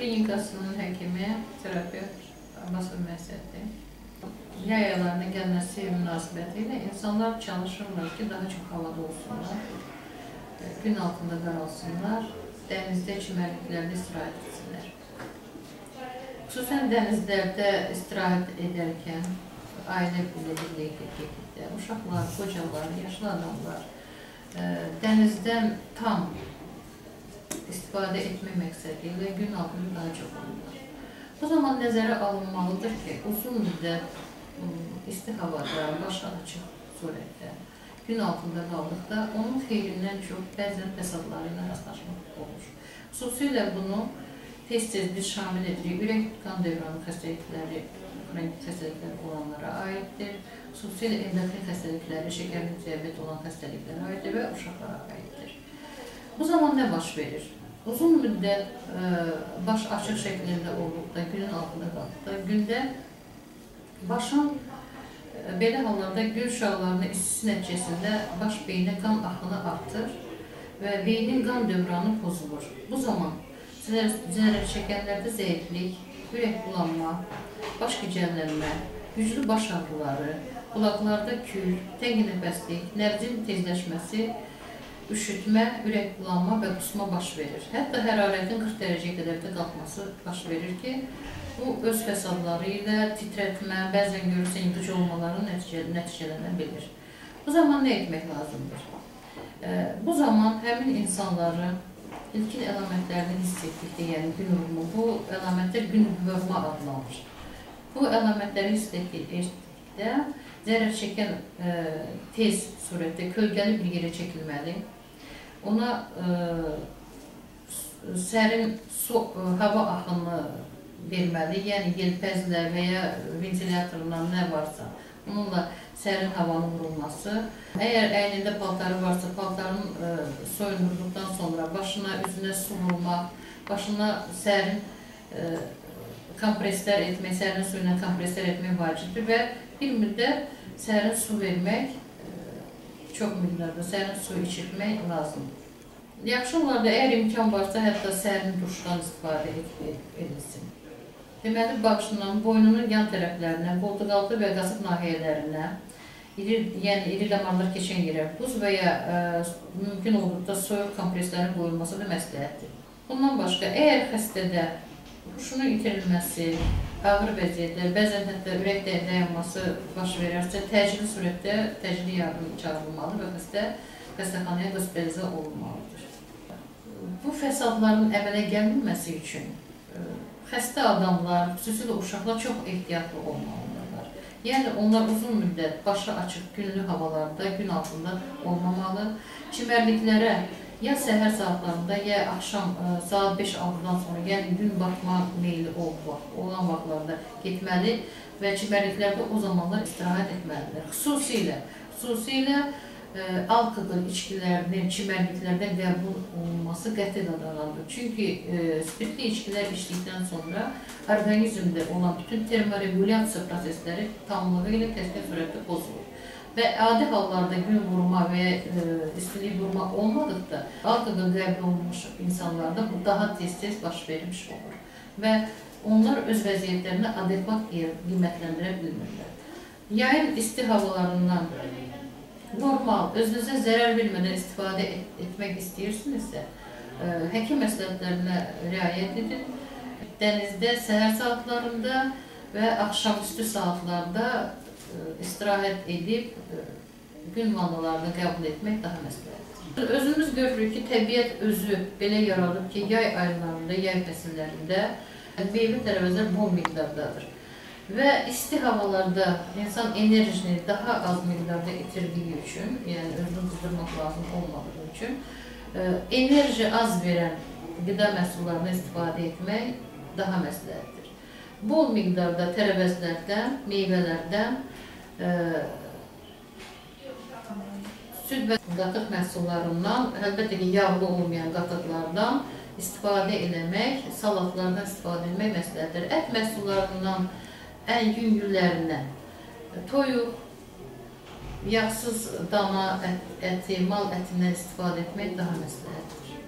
klinikasının həkimi, terapevt Abbasov Məhsəddir. Yay aylarının gəlməsi münasibəti ilə insanlar çalışırlar ki, daha çox havada olsunlar, gün altında qaralsınlar, dənizdə, çimərliklərdə istirahət etsinlər. Xüsusən dənizlərdə istirahət edərkən, ailə birlikdə, uşaqlar, qocalar, yaşlı adamlar dənizdən tam istifadə etmək məqsədi ilə gün altında daha çox olurlar. Bu zaman nəzərə alınmalıdır ki, uzun müddət isti havada, başı açıq surətdə, gün altında qaldıqda onun xeyrindən çox bəzən fəsadları ilə rastlaşmaq olur. Xüsusilə bunu tez-tez biz şamil edirik. Ürək-qan dövranı xəstəlikləri, kronik xəstəlikləri olanlara aiddir. Xüsusilə endokrin xəstəlikləri, şəkərli diabet olan xəstəliklərə aiddir və uşaqlara aiddir. Bu zaman nə baş verir? Uzun müddət baş açıq şəklində olduqda, günün altında qaldıqda, gündə başın belə hallarda gün şüalarının istisi nəticəsində baş beyinə qan axını artır və beynin qan dövranı pozulur. Bu zaman zərər çəkənlərdə zəiflik, ürək bulanma, baş gicəllənmə, güclü baş ağrıları, qulaqlarda kül, təngi nəfəslik, nəbzin tezləşməsi, üşütmə, ürək bulanma və qusma baş verir. Hətta hərarətin 40 dərəcəyə qədər də qalxması baş verir ki, bu öz fəsadları ilə titrətmə, bəzən görürsən yıxıcı olmaların nəticələnə bilir. Bu zaman nə etmək lazımdır? Bu zaman həmin insanları ilkin əlamətlərini hiss etdikdə, yəni gün vurma, bu əlamətlər gün vurma adlanır. Bu əlamətləri hiss etdikdə zərər çəkən tez surətdə kölgəli bir yerə çəkilməli. Ona sərin hava axını verməli, yəni yelpəzlə və ya ventilatorla nə varsa, onunla sərin havanın vurulması. Əgər əynində paltarı varsa, paltarın soyundurduqdan sonra başına, üzünə su vurmaq, başına sərin kompreslər etmək, sərin su ilə kompreslər etmək vacibdir və bir müddət sərin su vermək, çox miqdarda sərin su içirmək lazımdır. Yaxşı olardı, əgər imkan varsa, hətta sərin duşdan istifadə edilsin. Deməli, başından, boynunun yan tərəflərinə, qoltuqaltı və qasıb nahiyələrinə, yəni iri damarlar keçən yerə buz və ya mümkün olduqda soyuq kompreslərin qoyulması da məsləhətdir. Bundan başqa, əgər xəstədə huşunun itirilməsi, ağır vəziyyətlər, bəzən hətta ürək dayanması baş verərsə, təcili surətdə təcili yardım çağırılmalı və xəstəxanaya hospitalizə olunmalıdır. Bu fəsadların əmələ gəlməməsi üçün xəstə adamlar, xüsusilə uşaqlar çox ehtiyatlı olmalıdırlar. Yəni, onlar uzun müddət başı açıq günlü havalarda, gün altında olmamalı. Çimərliklərə ya səhər saatlarında, ya axşam saat 5-6-dan sonra, yəni gün batma meyli olan vaxtlarda getməli və çimərliklərdə o zamanlar istirahət etməlidir. Xüsusilə alkoqol içkilərinin çimərliklərdən qəbul olunması qəti qadağandır. Çünki spirtli içkilər içdikdən sonra orqanizmdə olan bütün termoregulyasiya prosesləri tamlığı ilə kəskin surətdə pozulur. Və adi hallarda gün vurma və istilik vurma olmadıqda alkoqol qəbul olunmuş insanlarda bu daha tez-tez baş vermiş olur. Və onlar öz vəziyyətlərini adekvat qiymətləndirə bilmirlər. Yayın isti havalarından normal, özünüzə zərər vermədən istifadə etmək istəyirsinizsə, həkim məsləhətlərinə riayət edin. Dənizdə səhər saatlarında və axşamüstü saatlarda istirahət edib gün vannalarını qəbul etmək daha məsləhətdir. Özümüz görürük ki, təbiət özü belə yaradıb ki, yay aylarında, yay fəsillərində meyvə tərəvəzlər bol miqdardadır. Və isti havalarda insan enerjini daha az miqdarda itirdiyi üçün, yəni özünü qızdırmaq lazım olmadığı üçün, enerji az verən qida məhsullarını istifadə etmək daha məsləhətdir. Bol miqdarda tərəvəzlərdən, meyvələrdən, süd və qatıq məhsullarından, əlbəttə ki, yağlı olmayan qatıqlardan istifadə eləmək, salatlardan istifadə etmək məsləhətdir. Ət məhsullarından ən yüngüllərindən toyuq, yağsız dana əti, mal ətindən istifadə etmək daha məsləhətdir.